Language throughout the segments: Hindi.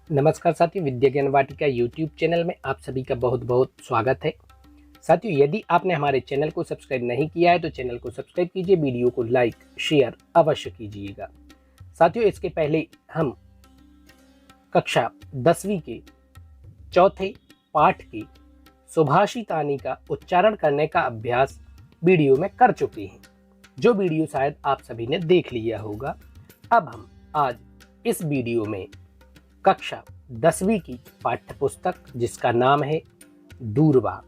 नमस्कार साथियों, विद्या ज्ञान वाटिका यूट्यूब चैनल में आप सभी का बहुत बहुत स्वागत है। साथियों, यदि आपने हमारे चैनल को सब्सक्राइब नहीं किया है तो चैनल को सब्सक्राइब कीजिए, वीडियो को लाइक शेयर अवश्य कीजिएगा। साथियों, इसके पहले हम कक्षा 10वीं के चौथे पाठ की सुभाषितानी का उच्चारण करने का अभ्यास वीडियो में कर चुके हैं, जो वीडियो शायद आप सभी ने देख लिया होगा। अब हम आज इस वीडियो में कक्षा 10वीं की पाठ्य पुस्तक जिसका नाम है दूरवा,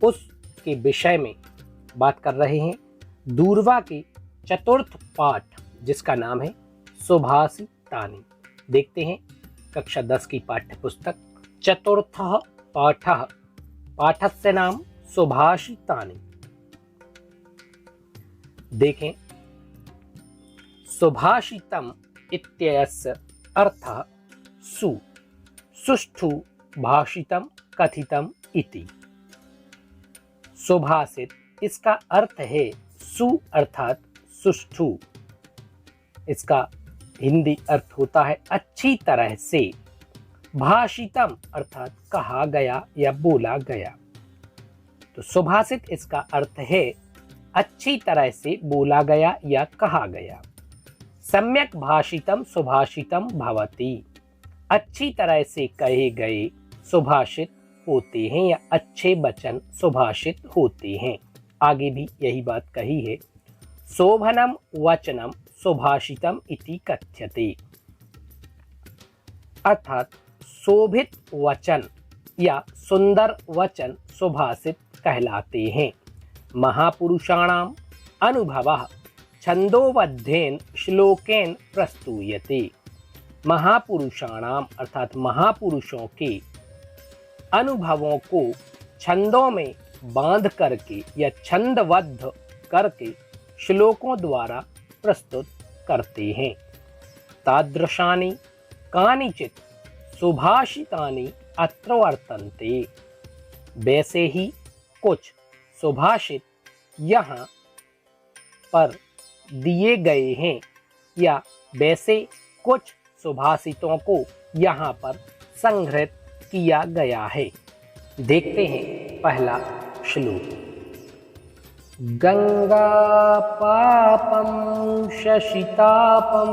उसके विषय में बात कर रहे हैं। दूरवा के चतुर्थ पाठ जिसका नाम है सुभाषितानी। देखते हैं कक्षा 10 की पाठ्य पुस्तक चतुर्थ पाठः पाठस्य नाम सुभाषितानी। देखें, सुभाषितम इत्यस्य अर्थः सुष्ठु भाषितम कथितम इति। सुभाषित इसका अर्थ है सु अर्थात सुष्ठु, इसका हिंदी अर्थ होता है अच्छी तरह से। भाषितम अर्थात कहा गया या बोला गया। तो सुभाषित इसका अर्थ है अच्छी तरह से बोला गया या कहा गया। सम्यक भाषितम सुभाषितम भवति, अच्छी तरह से कहे गए सुभाषित होते हैं या अच्छे वचन सुभाषित होते हैं। आगे भी यही बात कही है। शोभनम वचनम सुभाषितम इति कथ्यते, अर्थात शोभित वचन या सुंदर वचन सुभाषित कहलाते हैं। महापुरुषाणाम अनुभवः छंदोबद्धेन श्लोकेन प्रस्तूयते। महापुरुषाणाम अर्थात महापुरुषों के अनुभवों को छंदों में बांध करके या छंदबद्ध करके श्लोकों द्वारा प्रस्तुत करते हैं। तादृशानि कानिचित् सुभाषितानि अत्र वर्तन्ते, वैसे ही कुछ सुभाषित यहाँ पर दिए गए हैं या वैसे कुछ सुभाषितों को यहाँ पर संग्रहित किया गया है। देखते हैं पहला श्लोक। गंगा पापम शशितापम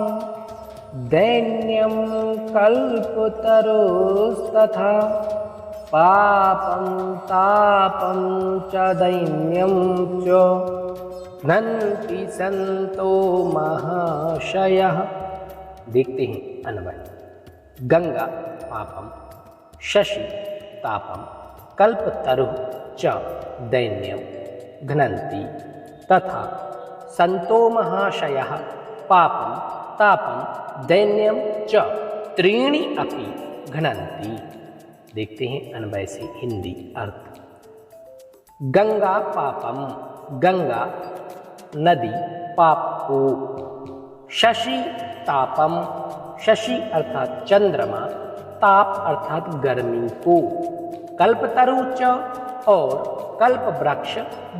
दैन्यम कल्पतरोस्तथा पापम तापम च दैन्यम च घ्नन्ति संतो महाशयः। देखते हैं अन्वय। गंगा पापम शशि तापम कल्पतरु च दैन्यम घ्नन्ति तथा संतो महाशयः पापम तापम दैन्यम च त्रीणि अपि घ्नन्ति। देखते हैं अन्वय से हिंदी अर्थ। गंगा पापम, गंगा नदी पाप को, शशि तापम, शशि अर्थात चंद्रमा, ताप अर्थात गर्मी को, कल्पतरु च और कल्प वृक्ष,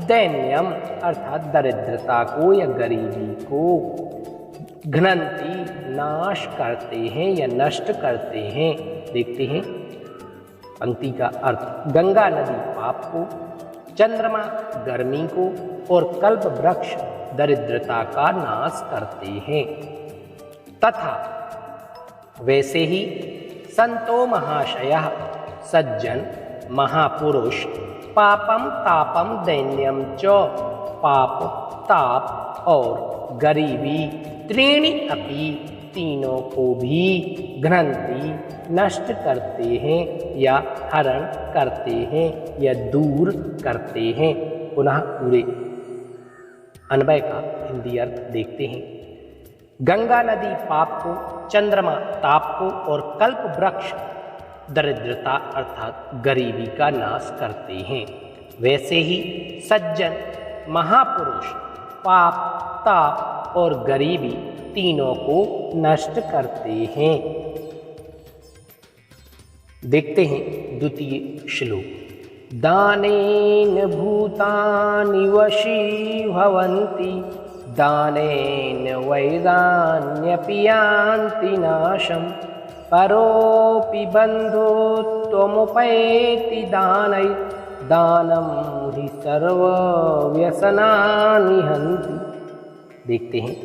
दैन्यम अर्थात दरिद्रता को या गरीबी को, घ्नन्ति नाश करते हैं या नष्ट करते हैं। देखते हैं पंक्ति का अर्थ। गंगा नदी पाप को, चंद्रमा गर्मी को और कल्प वृक्ष दरिद्रता का नाश करते हैं। तथा वैसे ही संतो महाशयः सज्जन महापुरुष, पापम तापम दैन्यम च पाप ताप और गरीबी, त्रीणि अपि तीनों को भी, घ्नन्ति नष्ट करते हैं या हरण करते हैं या दूर करते हैं। पुनः पूरे अन्वय का हिंदी अर्थ देखते हैं। गंगा नदी पाप को, चंद्रमा ताप को और कल्प वृक्ष दरिद्रता अर्थात गरीबी का नाश करते हैं। वैसे ही सज्जन महापुरुष पाप ताप और गरीबी तीनों को नष्ट करते हैं। देखते हैं द्वितीय श्लोक। दानेन भूतानि वशी भवन्ति दानेन वैदान्यपि यान्ति नाशम् परोऽपि बन्धुत्वमुपैति दानै दानं हि सर्वव्यसनानि हन्ति। देखते हैं,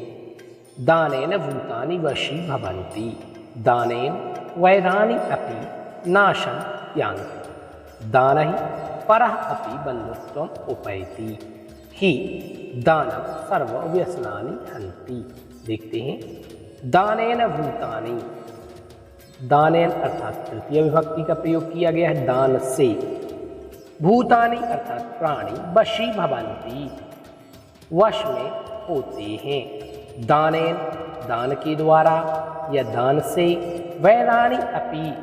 दानेन भूतानि वशी भवन्ति, दानेन वैराणि अपि नाशं यान्ति, दानैः परः अपि बन्धुत्वम् उपैति हि दानं सर्वव्यसनानि हन्ति। देखते हैं, दानेन भूतानि, दानेन अर्थात तृतीय विभक्ति का प्रयोग किया गया है दान से, भूतानि अर्थात प्राणी वशी भवन्ति वश में होते हैं, दानेन दान के द्वारा या दान से, वैराणि अपि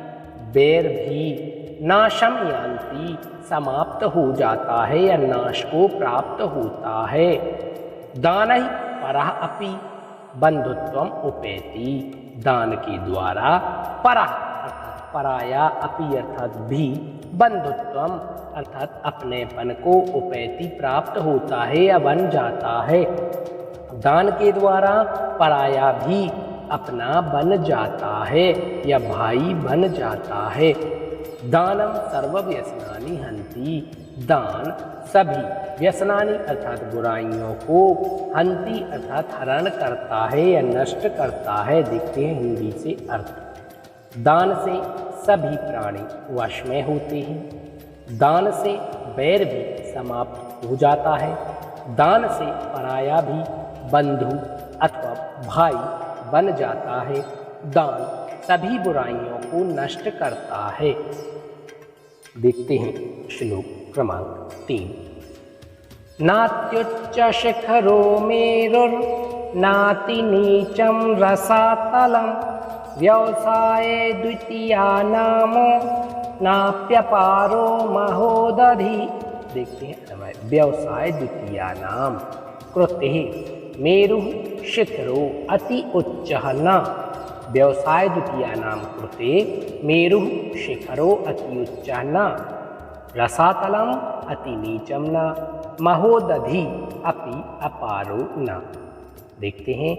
बैर भी, नाशम यान्ति समाप्त हो जाता है या नाश को प्राप्त होता है, दानैः परः अपि बंधुत्वम उपेति, दान के द्वारा परः अर्थात पराया अपि अर्थात भी, बंधुत्वम अर्थात अपनेपन को उपेति प्राप्त होता है या बन जाता है, दान के द्वारा पराया भी अपना बन जाता है या भाई बन जाता है। दानम सर्वव्यसनानि हन्ति, दान सभी व्यसनानि अर्थात बुराइयों को, हन्ति अर्थात हरण करता है या नष्ट करता है। देखते हैं हिंदी से अर्थ। दान से सभी प्राणी वश में होते हैं, दान से बैर भी समाप्त हो जाता है, दान से पराया भी बंधु अथवा भाई बन जाता है, दान सभी बुराइयों को नष्ट करता है। देखते हैं श्लोक क्रमांक 3। नात्युच्च शिखरो मेरुर्नाति नीचं रसातलं, व्यवसाये द्वितीया नाम नाप्यपारो महोदधि। देखते हैं व्यवसाय द्वितीया नाम कृते मेरु शिखरो अति उच्चः न, व्यवसाय द्वितीया नाम कृते मेरु शिखरो अति उच्चः न, रसातलम अति नीचम न, महोदधि अपि अपारो न। देखते हैं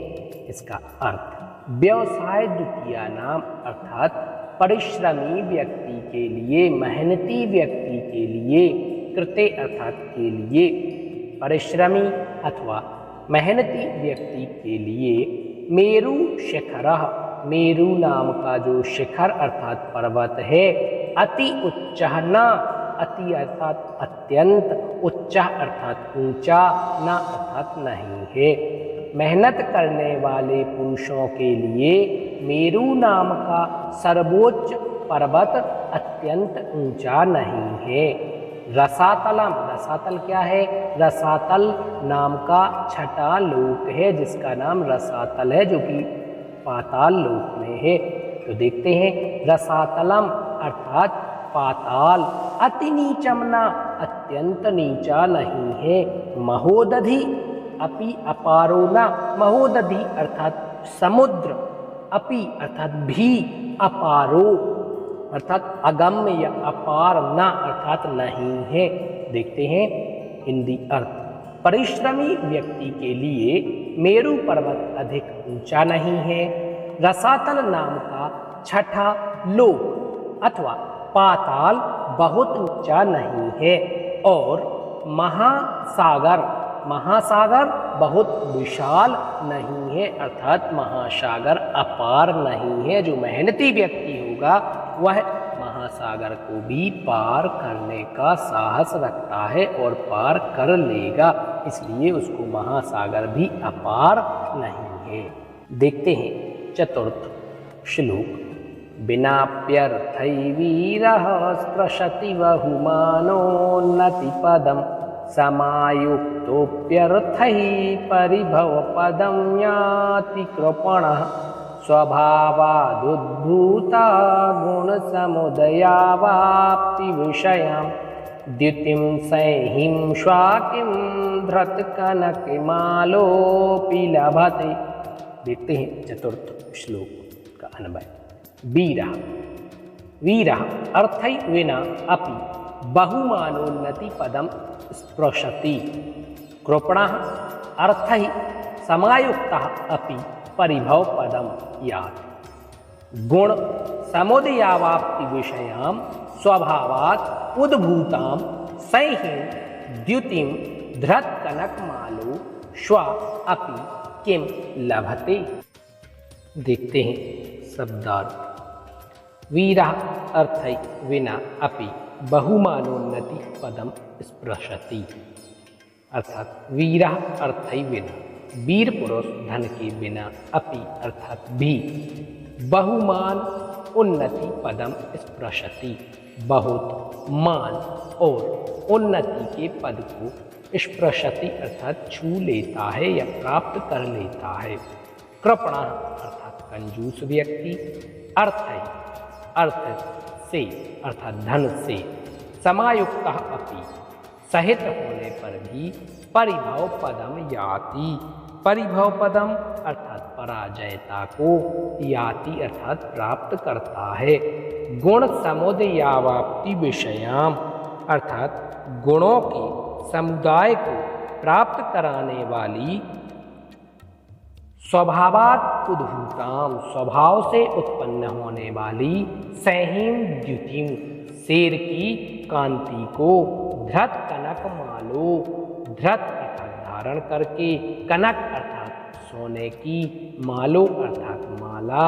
इसका अर्थ। व्यवसाय द्वितीया नाम अर्थात परिश्रमी व्यक्ति के लिए, मेहनती व्यक्ति के लिए, कृते अर्थात के लिए, परिश्रमी अथवा मेहनती व्यक्ति के लिए, मेरु शिखरः मेरु नाम का जो शिखर अर्थात पर्वत है, अति उच्चः न, अति अर्थात अत्यंत, उच्चः अर्थात ऊंचा, न अर्थात नहीं है। मेहनत करने वाले पुरुषों के लिए मेरु नाम का सर्वोच्च पर्वत अत्यंत ऊंचा नहीं है। रसातलम, रसातल क्या है? रसातल नाम का छठा लोक है जिसका नाम रसातल है, जो कि पाताल लोक में है। तो देखते हैं रसातलम अर्थात पाताल, अति नीचमना अत्यंत नीचा नहीं है। महोदधि अपि अपारो न, महोदधि अर्थात समुद्र, अपि अर्थात भी, अपारो अर्थात अगम्य या अपार, न अर्थात नहीं है। देखते हैं हिंदी अर्थ। परिश्रमी व्यक्ति के लिए मेरु पर्वत अधिक ऊंचा नहीं है। रसातल नाम का छठा लोक अथवा पाताल बहुत ऊंचा नहीं है। और महासागर, महासागर बहुत विशाल नहीं है, अर्थात महासागर अपार नहीं है। जो मेहनती व्यक्ति होगा वह महासागर को भी पार करने का साहस रखता है और पार कर लेगा, इसलिए उसको महासागर भी अपार नहीं है। देखते हैं चतुर्थ श्लोक। विनाप्यर्थैर्वीरः स्पृशति बहुमानोन्नतिपदं, समायुक्तोऽप्यर्थैः परिभवपदं याति कृपणः। स्वभावादुद्भूता गुणसमुदयावाप्तिविषयां, द्युतिं संहिं स्वाकिं धृतकनकमालोऽपि लभते। देखते हैं चतुर्थ श्लोक का अन्वय। वीरः, वीरः अर्थै विना अपि बहुमानोन्नति पदम स्पृशति। कृपणः अर्थै समायुक्तः अपि परिभव पदम याति। गुण समुदयावाप्ति विषयां स्वभावात् उद्भूतां सैहीं द्युतिं धृत कनकमालो श्व अपि किम लभते। देखते हैं शब्दार्थ। वीरः अर्थै विना अपि बहुमानोन्नति पदम स्पृशति। अर्थात वीरः अर्थै विना, वीर पुरुष धन के बिना, अपि अर्थात भी, बहुमान उन्नति पदम स्पृशति, बहुत मान और उन्नति के पद को स्पृशति अर्थात छू लेता है या प्राप्त कर लेता है। कृपणः अर्थात कंजूस व्यक्ति, अर्थ से अर्थात धन से, समायुक्तः अपि सहित होने पर भी, परिभव पदम याति, परिभव पदम अर्थात पराजयता को, याति अर्थात प्राप्त करता है। गुण समुदयावाप्ति विषयाम अर्थात गुणों के समुदाय को प्राप्त कराने वाली, स्वभावात् उद्भूताम स्वभाव से उत्पन्न होने वाली, सैहीं द्युतिम शेर की कांति को, धृत कनक मालो धृत अर्थात धारण करके, कनक अर्थात सोने की, मालो अर्थात माला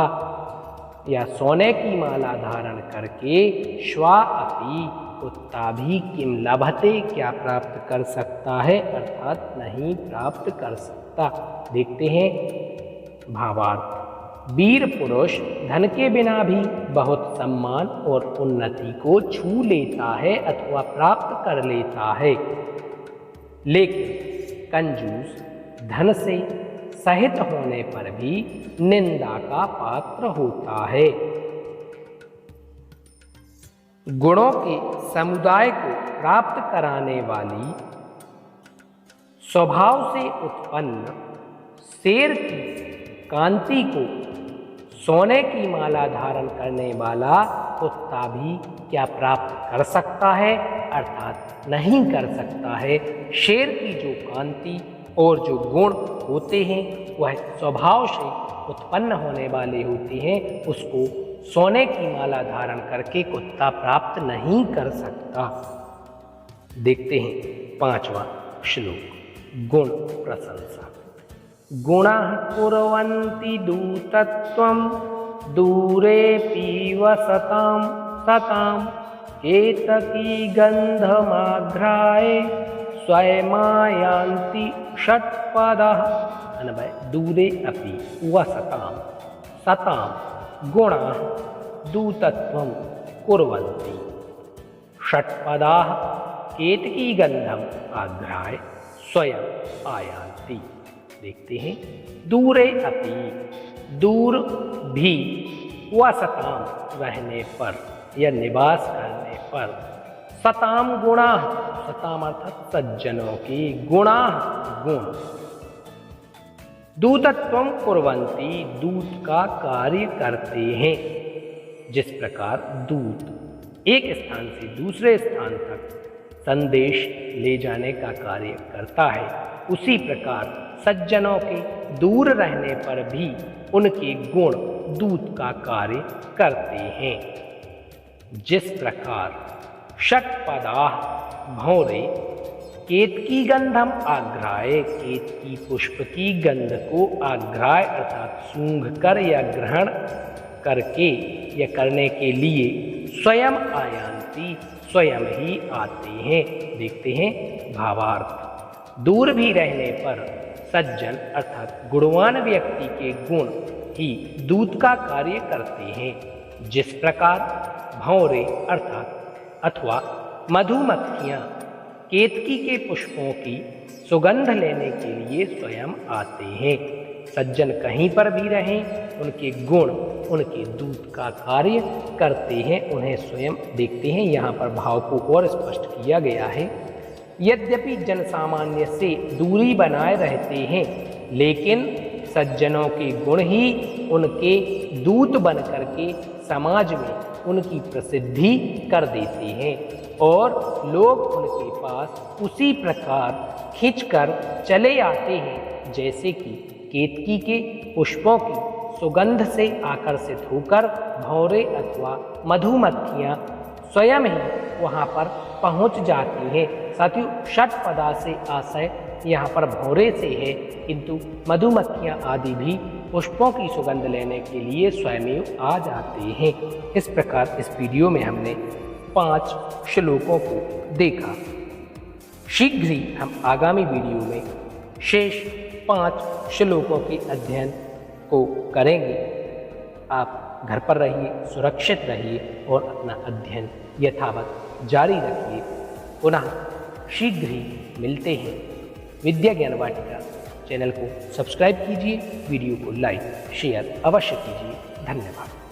या सोने की माला धारण करके, श्वा अपि कुत्ता भी, किम लभते क्या प्राप्त कर सकता है अर्थात नहीं प्राप्त कर सकता। देखते हैं भावार्थ। वीर पुरुष धन के बिना भी बहुत सम्मान और उन्नति को छू लेता है अथवा प्राप्त कर लेता है, लेकिन कंजूस धन से सहित होने पर भी निंदा का पात्र होता है। गुणों के समुदाय को प्राप्त कराने वाली, स्वभाव से उत्पन्न शेर की कांति को सोने की माला धारण करने वाला कुत्ता भी क्या प्राप्त कर सकता है अर्थात नहीं कर सकता है। शेर की जो कांति और जो गुण होते हैं वह स्वभाव से उत्पन्न होने वाले होते हैं, उसको सोने की माला धारण करके कुत्ता प्राप्त नहीं कर सकता। देखते हैं 5वां श्लोक। गुण प्रशंसा। गुणाः कुर्वन्ति दूतत्वं दूरेऽपि वसतां सतां, केतकी गन्धमाघ्राय स्वयमायान्ति षट्पदः। अन्वय दूरे अपि वसतां सतां गुणाः दूतत्वं कुर्वन्ति, षट्पदाः केतकी गंधम आघ्राय स्वयं आयान्ति। देखते हैं दूरे अपि दूर भी, वसताम रहने पर या निवास करने पर, सताम गुणाः सताम अर्थात सज्जनों की, गुणाः गुण, दूतत्वं कुर्वन्ति दूत का कार्य करते हैं। जिस प्रकार दूत एक स्थान से दूसरे स्थान तक संदेश ले जाने का कार्य करता है, उसी प्रकार सज्जनों के दूर रहने पर भी उनके गुण दूत का कार्य करते हैं। जिस प्रकार षट्पदाः भौरे केतकी गंधम आघ्राय, केतकी पुष्प की गंध को आघ्राय अर्थात सूंघ कर या ग्रहण करके या करने के लिए, स्वयं आयान्ति स्वयं ही आते हैं। देखते हैं भावार्थ। दूर भी रहने पर सज्जन अर्थात गुणवान व्यक्ति के गुण ही दूत का कार्य करते हैं। जिस प्रकार भौरे अर्थात अथवा मधुमक्खियाँ केतकी के पुष्पों की सुगंध लेने के लिए स्वयं आते हैं। सज्जन कहीं पर भी रहें, उनके गुण उनके दूत का कार्य करते हैं, उन्हें स्वयं देखते हैं। यहाँ पर भाव को और स्पष्ट किया गया है। यद्यपि जन सामान्य से दूरी बनाए रहते हैं, लेकिन सज्जनों के गुण ही उनके दूत बन करके समाज में उनकी प्रसिद्धि कर देते हैं और लोग उनके पास उसी प्रकार खिंचकर चले आते हैं जैसे कि केतकी के पुष्पों की सुगंध से आकर्षित होकर भौरे अथवा मधुमक्खियाँ स्वयं ही वहाँ पर पहुँच जाती हैं। साथियों, षटपदा से आशय यहाँ पर भौरे से है, किंतु मधुमक्खियाँ आदि भी पुष्पों की सुगंध लेने के लिए स्वयं आ जाते हैं। इस प्रकार इस वीडियो में हमने 5 श्लोकों को देखा। शीघ्र ही हम आगामी वीडियो में शेष 5 श्लोकों के अध्ययन को करेंगे। आप घर पर रहिए, सुरक्षित रहिए और अपना अध्ययन यथावत जारी रखिए। पुनः शीघ्र ही मिलते हैं। विद्या ज्ञान वाटिका चैनल को सब्सक्राइब कीजिए, वीडियो को लाइक शेयर अवश्य कीजिए। धन्यवाद।